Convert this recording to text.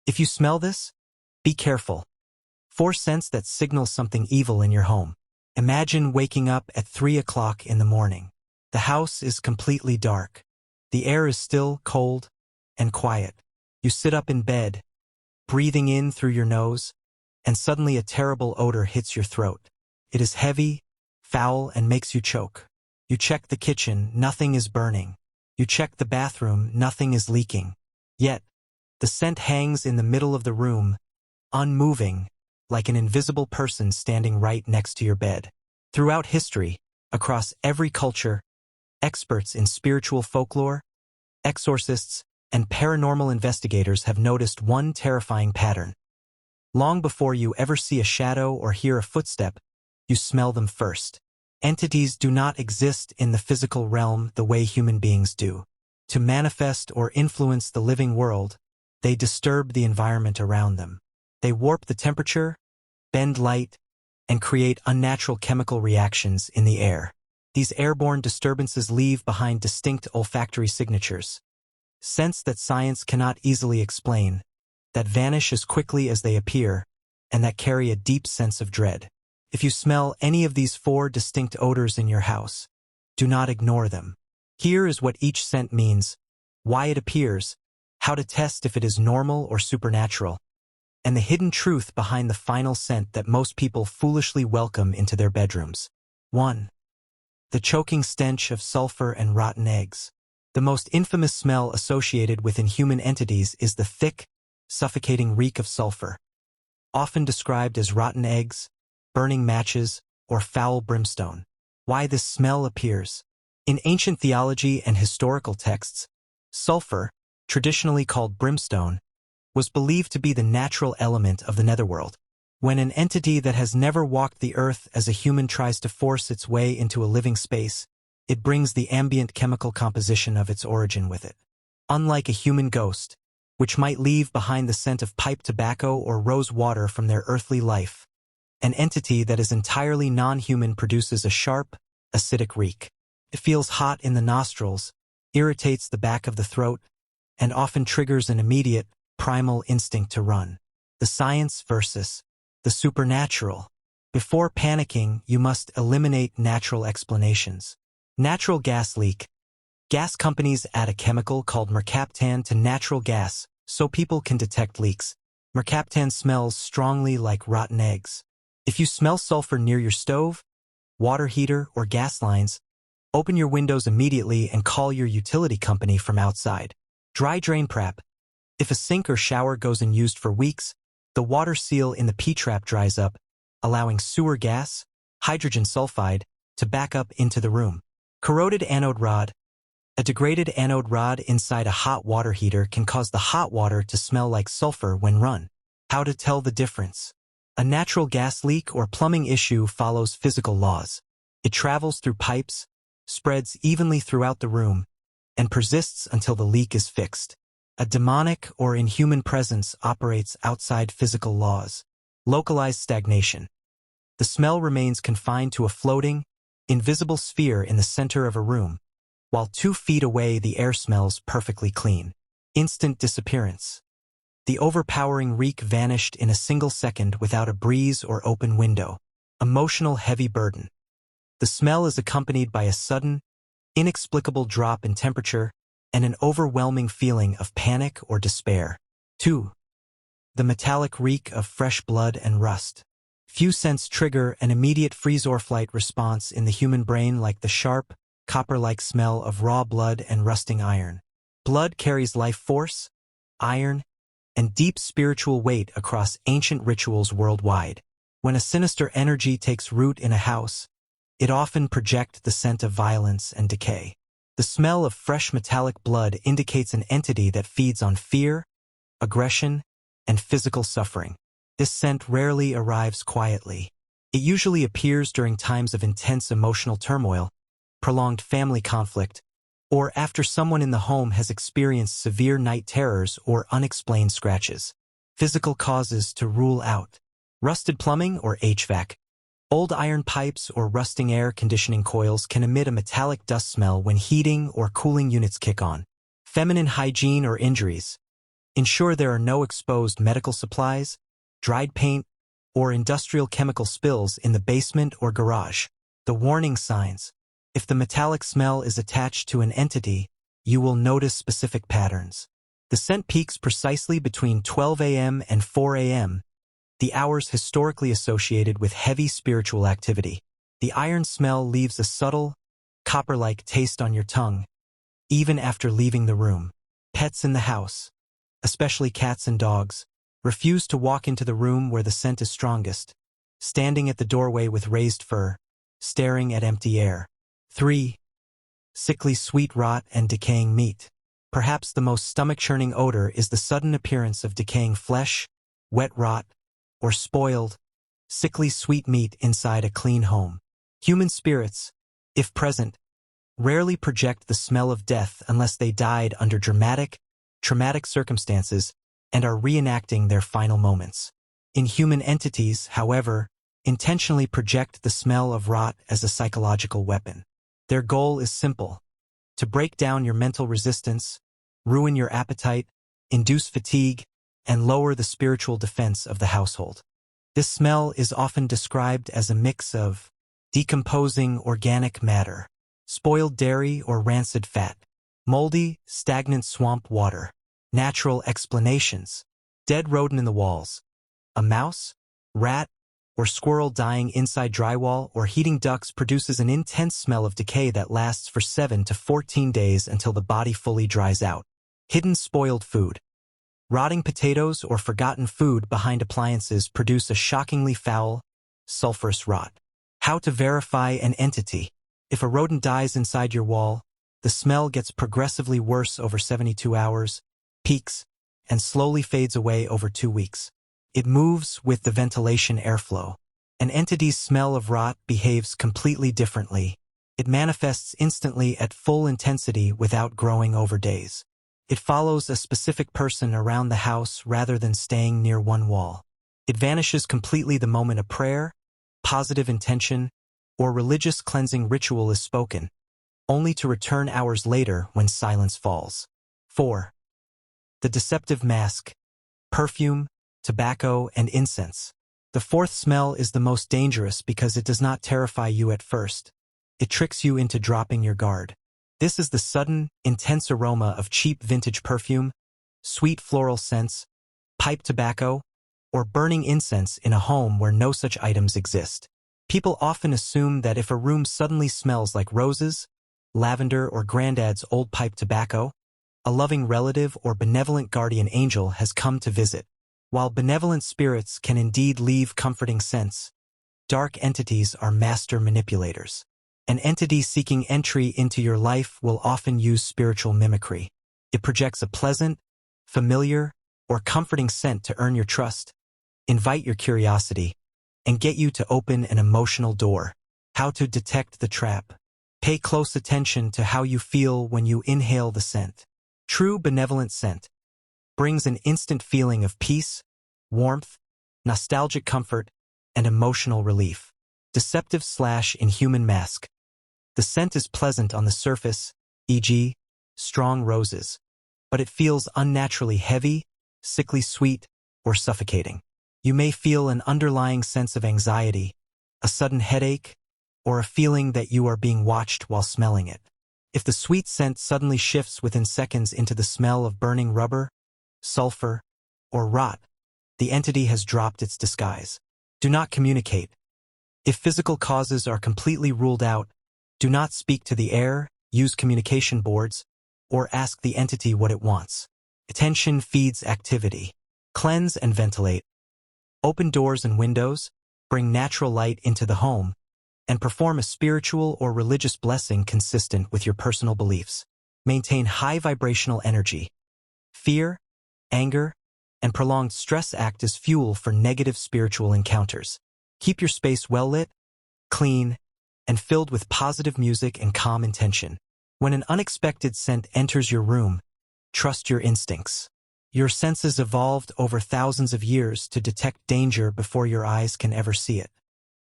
If you smell this, be careful. 4 scents that signal something evil in your home. Imagine waking up at 3 o'clock in the morning. The house is completely dark. The air is still cold and quiet. You sit up in bed, breathing in through your nose, and suddenly a terrible odor hits your throat. It is heavy, foul, and makes you choke. You check the kitchen, nothing is burning. You check the bathroom, nothing is leaking. Yet, the scent hangs in the middle of the room, unmoving, like an invisible person standing right next to your bed. Throughout history, across every culture, experts in spiritual folklore, exorcists, and paranormal investigators have noticed one terrifying pattern. Long before you ever see a shadow or hear a footstep, you smell them first. Entities do not exist in the physical realm the way human beings do. To manifest or influence the living world, they disturb the environment around them. They warp the temperature, bend light, and create unnatural chemical reactions in the air. These airborne disturbances leave behind distinct olfactory signatures, scents that science cannot easily explain, that vanish as quickly as they appear, and that carry a deep sense of dread. If you smell any of these 4 distinct odors in your house, do not ignore them. Here is what each scent means, why it appears, how to test if it is normal or supernatural, and the hidden truth behind the final scent that most people foolishly welcome into their bedrooms. 1. The choking stench of sulfur and rotten eggs. The most infamous smell associated with inhuman entities is the thick, suffocating reek of sulfur. Often described as rotten eggs, burning matches, or foul brimstone. Why this smell appears. In ancient theology and historical texts, sulfur, traditionally called brimstone, was believed to be the natural element of the netherworld. When an entity that has never walked the earth as a human tries to force its way into a living space, it brings the ambient chemical composition of its origin with it. Unlike a human ghost, which might leave behind the scent of pipe tobacco or rose water from their earthly life, an entity that is entirely non-human produces a sharp, acidic reek. It feels hot in the nostrils, irritates the back of the throat, and often triggers an immediate, primal instinct to run. The science versus the supernatural. Before panicking, you must eliminate natural explanations. Natural gas leak. Gas companies add a chemical called mercaptan to natural gas so people can detect leaks. Mercaptan smells strongly like rotten eggs. If you smell sulfur near your stove, water heater, or gas lines, open your windows immediately and call your utility company from outside. Dry drain prep. If a sink or shower goes unused for weeks, the water seal in the P-trap dries up, allowing sewer gas, hydrogen sulfide, to back up into the room. Corroded anode rod. A degraded anode rod inside a hot water heater can cause the hot water to smell like sulfur when run. How to tell the difference. A natural gas leak or plumbing issue follows physical laws. It travels through pipes, spreads evenly throughout the room, and persists until the leak is fixed. A demonic or inhuman presence operates outside physical laws. Localized stagnation. The smell remains confined to a floating, invisible sphere in the center of a room, while 2 feet away the air smells perfectly clean. Instant disappearance. The overpowering reek vanished in a single second without a breeze or open window. Emotional heavy burden. The smell is accompanied by a sudden, inexplicable drop in temperature and an overwhelming feeling of panic or despair. 2. The metallic reek of fresh blood and rust. Few scents trigger an immediate freeze-or-flight response in the human brain like the sharp, copper-like smell of raw blood and rusting iron. Blood carries life force, iron, and deep spiritual weight across ancient rituals worldwide. When a sinister energy takes root in a house, it often projects the scent of violence and decay. The smell of fresh metallic blood indicates an entity that feeds on fear, aggression, and physical suffering. This scent rarely arrives quietly. It usually appears during times of intense emotional turmoil, prolonged family conflict, or after someone in the home has experienced severe night terrors or unexplained scratches. Physical causes to rule out. Rusted plumbing or HVAC. Old iron pipes or rusting air conditioning coils can emit a metallic dust smell when heating or cooling units kick on. Feminine hygiene or injuries. Ensure there are no exposed medical supplies, dried paint, or industrial chemical spills in the basement or garage. The warning signs. If the metallic smell is attached to an entity, you will notice specific patterns. The scent peaks precisely between 12 a.m. and 4 a.m., the hours historically associated with heavy spiritual activity. The iron smell leaves a subtle, copper-like taste on your tongue, even after leaving the room. Pets in the house, especially cats and dogs, refuse to walk into the room where the scent is strongest, standing at the doorway with raised fur, staring at empty air. 3. Sickly sweet rot and decaying meat. Perhaps the most stomach-churning odor is the sudden appearance of decaying flesh, wet rot, or spoiled, sickly sweet meat inside a clean home. Human spirits, if present, rarely project the smell of death unless they died under traumatic circumstances and are reenacting their final moments. Inhuman entities, however, intentionally project the smell of rot as a psychological weapon. Their goal is simple: to break down your mental resistance, ruin your appetite, induce fatigue, and lower the spiritual defense of the household. This smell is often described as a mix of decomposing organic matter, spoiled dairy or rancid fat, moldy, stagnant swamp water. Natural explanations: dead rodent in the walls, a mouse, rat, or squirrel dying inside drywall or heating ducts produces an intense smell of decay that lasts for 7 to 14 days until the body fully dries out. Hidden spoiled food. Rotting potatoes or forgotten food behind appliances produce a shockingly foul, sulfurous rot. How to verify an entity. If a rodent dies inside your wall, the smell gets progressively worse over 72 hours, peaks, and slowly fades away over 2 weeks. It moves with the ventilation airflow. An entity's smell of rot behaves completely differently. It manifests instantly at full intensity without growing over days. It follows a specific person around the house rather than staying near one wall. It vanishes completely the moment a prayer, positive intention, or religious cleansing ritual is spoken, only to return hours later when silence falls. 4. The deceptive mask. Perfume, tobacco, and incense. The fourth smell is the most dangerous because it does not terrify you at first. It tricks you into dropping your guard. This is the sudden, intense aroma of cheap vintage perfume, sweet floral scents, pipe tobacco, or burning incense in a home where no such items exist. People often assume that if a room suddenly smells like roses, lavender, or granddad's old pipe tobacco, a loving relative or benevolent guardian angel has come to visit. While benevolent spirits can indeed leave comforting scents, dark entities are master manipulators. An entity seeking entry into your life will often use spiritual mimicry. It projects a pleasant, familiar, or comforting scent to earn your trust, invite your curiosity, and get you to open an emotional door. How to detect the trap. Pay close attention to how you feel when you inhale the scent. True benevolent scent brings an instant feeling of peace, warmth, nostalgic comfort, and emotional relief. Deceptive/inhuman mask. The scent is pleasant on the surface, e.g., strong roses, but it feels unnaturally heavy, sickly sweet, or suffocating. You may feel an underlying sense of anxiety, a sudden headache, or a feeling that you are being watched while smelling it. If the sweet scent suddenly shifts within seconds into the smell of burning rubber, sulfur, or rot, the entity has dropped its disguise. Do not communicate. If physical causes are completely ruled out, do not speak to the air, use communication boards, or ask the entity what it wants. Attention feeds activity. Cleanse and ventilate. Open doors and windows, bring natural light into the home, and perform a spiritual or religious blessing consistent with your personal beliefs. Maintain high vibrational energy. Fear, anger, and prolonged stress act as fuel for negative spiritual encounters. Keep your space well lit, clean, and filled with positive music and calm intention. When an unexpected scent enters your room, trust your instincts. Your senses evolved over thousands of years to detect danger before your eyes can ever see it.